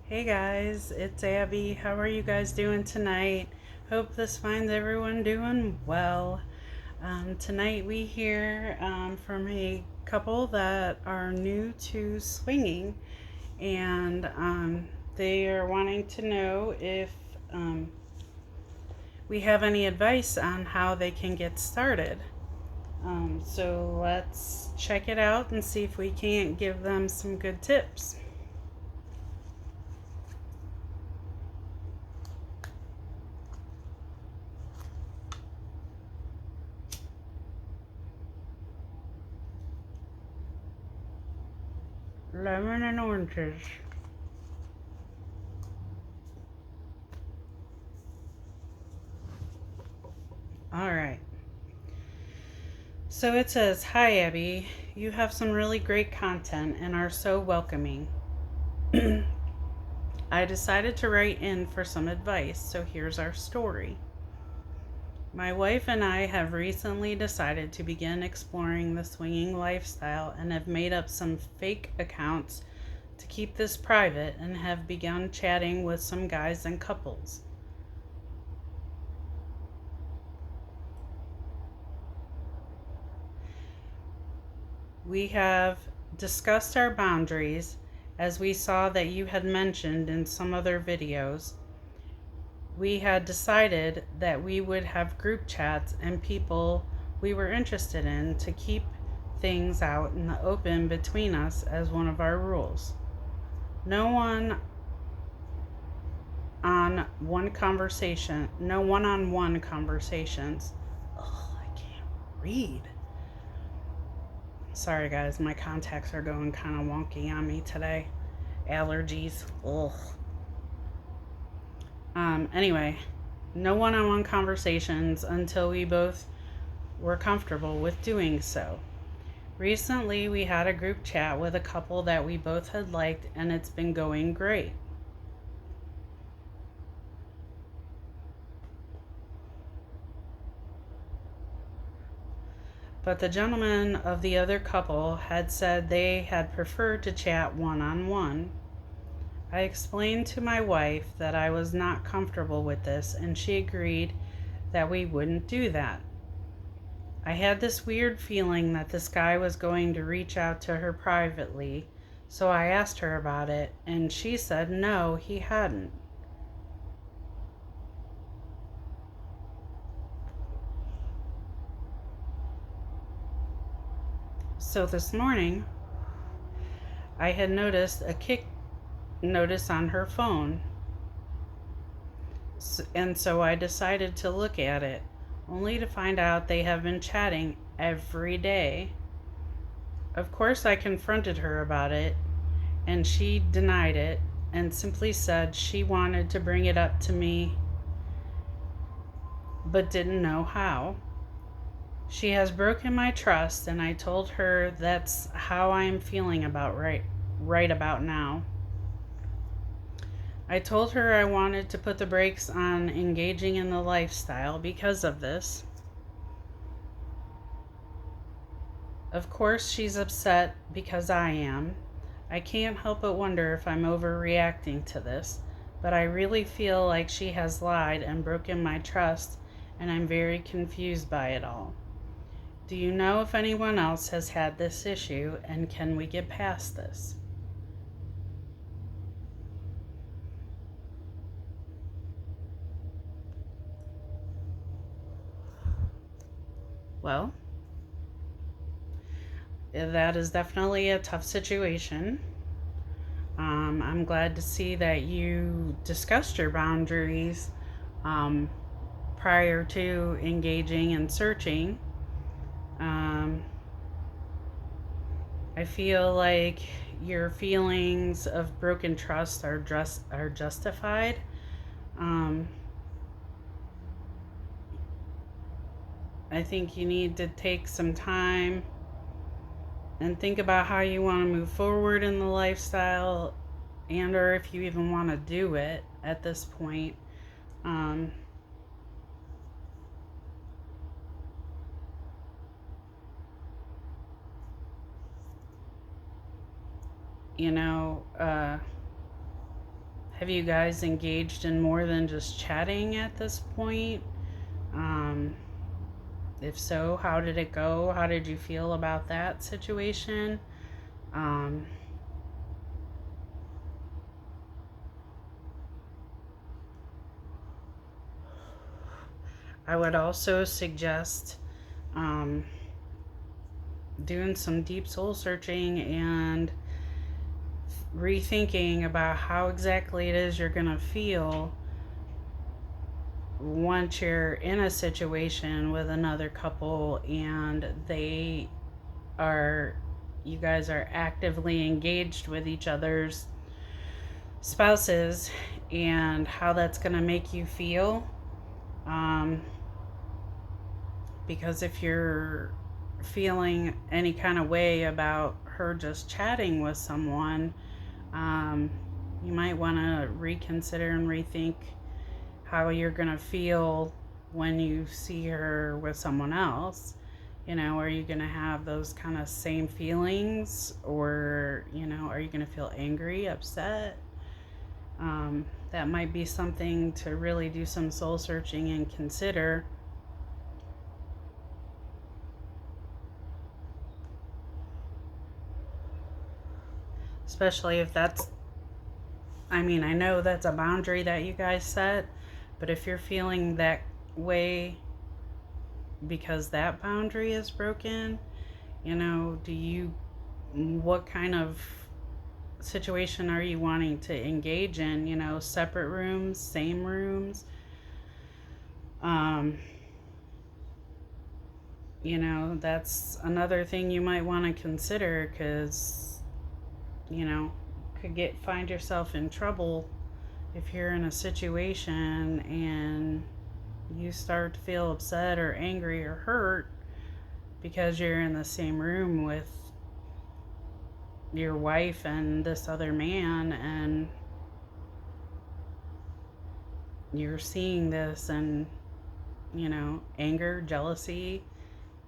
Hey guys, it's Abby. How are you guys doing tonight? Hope this finds everyone doing well. Tonight we hear from a couple that are new to swinging, and they are wanting to know if we have any advice on how they can get started. So let's check it out and see if we can't give them some good tips. Lemon and oranges. All right. So it says, "Hi Abby, you have some really great content and are so welcoming. I decided to write in for some advice, so here's our story. My wife and I have recently decided to begin exploring the swinging lifestyle and have made up some fake accounts to keep this private and have begun chatting with some guys and couples. We have discussed our boundaries as we saw that you had mentioned in some other videos. We had decided that we would have group chats and people we were interested in to keep things out in the open between us as one of our rules. No one on one conversation, no one-on-one conversations. Oh, I can't read. Sorry guys, my contacts are going kind of wonky on me today. Allergies. Ugh. Anyway, no one-on-one conversations until we both were comfortable with doing so. Recently, we had a group chat with a couple that we both had liked, and it's been going great. But the gentleman of the other couple had said they had preferred to chat one on one. I explained to my wife that I was not comfortable with this, and she agreed that we wouldn't do that. I had this weird feeling that this guy was going to reach out to her privately, so I asked her about it, and she said no, he hadn't. So this morning, I had noticed a kick notice on her phone, and so I decided to look at it, only to find out they have been chatting every day. Of course, I confronted her about it, and she denied it and simply said she wanted to bring it up to me but didn't know how. She has broken my trust, and I told her that's how I am feeling about right about now. I told her I wanted to put the brakes on engaging in the lifestyle because of this. Of course, she's upset because I am. I can't help but wonder if I'm overreacting to this, but I really feel like she has lied and broken my trust, and I'm very confused by it all. Do you know if anyone else has had this issue, and can we get past this? Well, that is definitely a tough situation. I'm glad to see that you discussed your boundaries um, prior to engaging and searching. Um, I feel like your feelings of broken trust are justified. Um, I think you need to take some time and think about how you want to move forward in the lifestyle, and or if you even want to do it at this point. Um, you know, Have you guys engaged in more than just chatting at this point? Um, if so, how did it go? How did you feel about that situation? Um, I would also suggest um, doing some deep soul searching and rethinking about how exactly it is you're going to feel once you're in a situation with another couple and are you guys are actively engaged with each other's spouses, and how that's going to make you feel. um, because if you're feeling any kind of way about her just chatting with someone, um, you might want to reconsider and rethink how you're going to feel when you see her with someone else. Are you going to have those kind of same feelings, or, are you going to feel angry, upset? That might be something to really do some soul searching and consider. Especially if I know that's a boundary that you guys set, but if you're feeling that way because that boundary is broken, what kind of situation are you wanting to engage in? Separate rooms, same rooms? Um, that's another thing you might want to consider, because, you know, find yourself in trouble if you're in a situation and you start to feel upset or angry or hurt because you're in the same room with your wife and this other man, and you're seeing this, and anger, jealousy.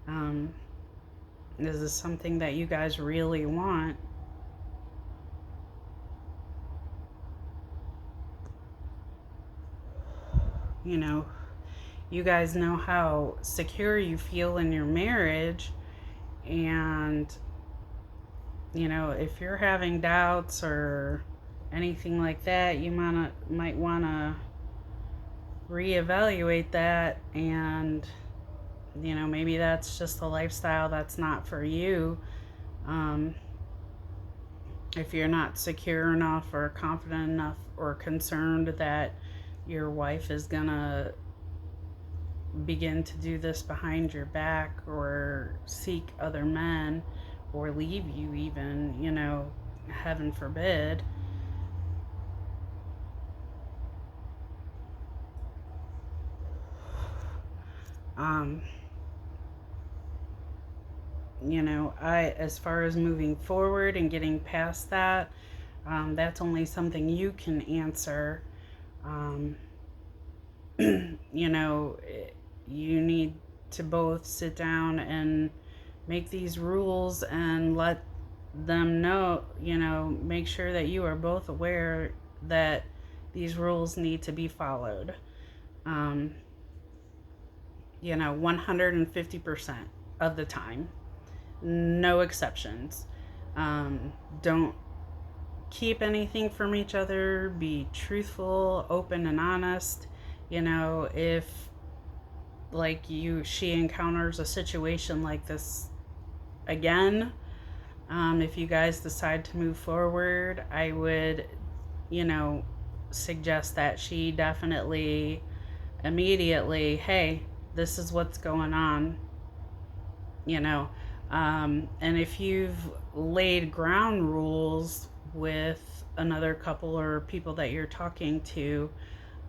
um, is this something that you guys really want? you know you guys know how secure you feel in your marriage, and if you're having doubts or anything like that, you might want to reevaluate that, and maybe that's just a lifestyle that's not for you. um, if you're not secure enough or confident enough or concerned that your wife is gonna begin to do this behind your back or seek other men or leave you, even, heaven forbid. um as far as moving forward and getting past that, that's only something you can answer. um you know you need to both sit down and make these rules and let them know, make sure that you are both aware that these rules need to be followed. um 150% of the time, no exceptions. Don't keep anything from each other. Be truthful, open, and honest. If she encounters a situation like this again, if you guys decide to move forward, I would, suggest that she definitely immediately, hey, this is what's going on. you know and if you've laid ground rules with another couple or people that you're talking to,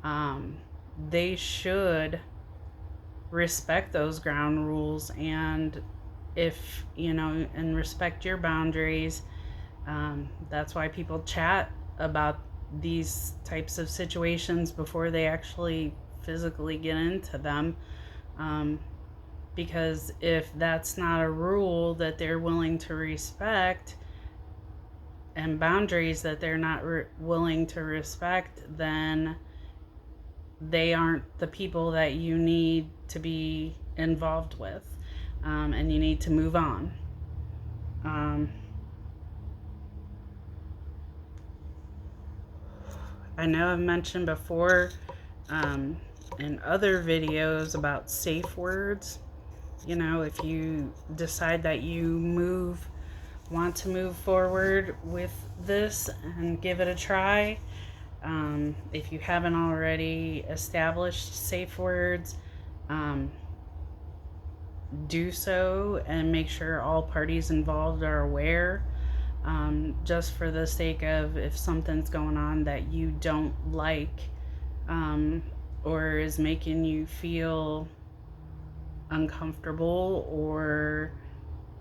um, they should respect those ground rules, and if and respect your boundaries. That's why people chat about these types of situations before they actually physically get into them. um, because if that's not a rule that they're willing to respect, and boundaries that they're not willing to respect, then they aren't the people that you need to be involved with, and you need to move on. I know I've mentioned before in other videos about safe words. You know, if you decide that you want to move forward with this and give it a try, if you haven't already established safe words, do so and make sure all parties involved are aware, just for the sake of if something's going on that you don't like, or is making you feel uncomfortable or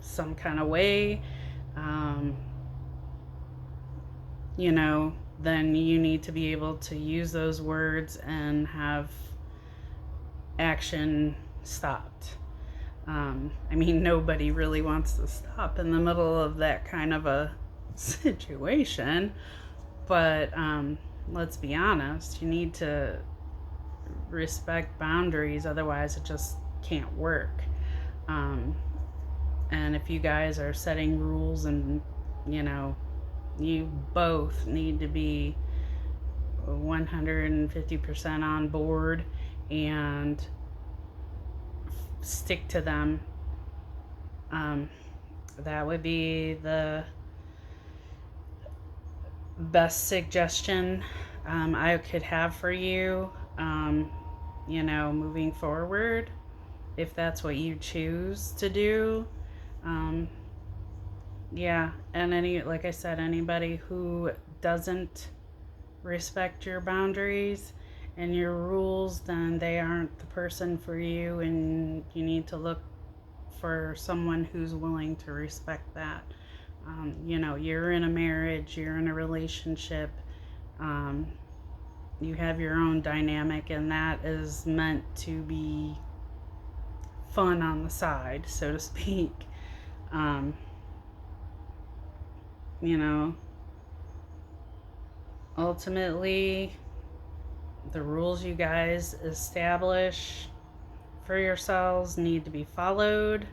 some kind of way, you know, then you need to be able to use those words and have action stopped. I mean, nobody really wants to stop in the middle of that kind of a situation, but let's be honest, you need to respect boundaries, otherwise, it just can't work. And if you guys are setting rules and, you know, you both need to be 150% on board and stick to them, that would be the best suggestion I could have for you, you know, moving forward, if that's what you choose to do. Yeah, and like I said, anybody who doesn't respect your boundaries and your rules, then they aren't the person for you, and you need to look for someone who's willing to respect that. You know, you're in a marriage, you're in a relationship, you have your own dynamic, and that is meant to be fun on the side, so to speak. You know, ultimately, the rules you guys establish for yourselves need to be followed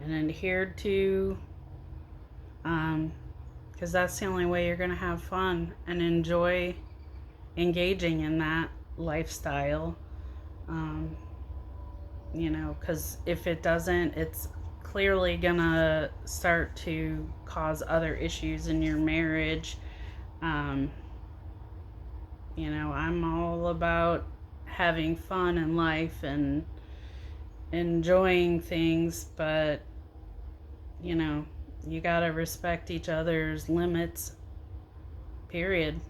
and adhered to, because that's the only way you're going to have fun and enjoy engaging in that lifestyle. You know, because if it doesn't, it's clearly gonna start to cause other issues in your marriage. You know, I'm all about having fun in life and enjoying things, but you know, you gotta respect each other's limits, period.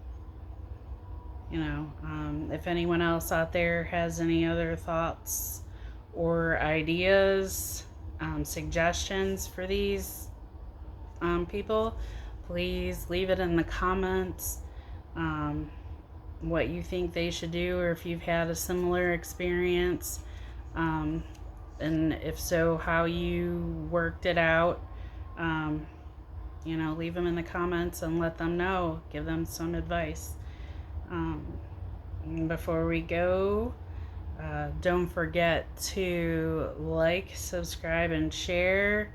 You know, if anyone else out there has any other thoughts or ideas, suggestions for these people, please leave it in the comments, what you think they should do, or if you've had a similar experience, and if so, how you worked it out. You know, leave them in the comments and let them know, give them some advice. Before we go, don't forget to like, subscribe, and share.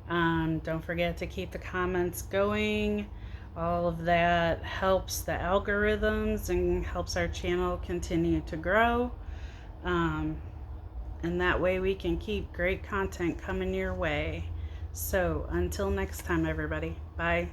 Don't forget to keep the comments going. All of that helps the algorithms and helps our channel continue to grow. And that way we can keep great content coming your way. So until next time, everybody. Bye.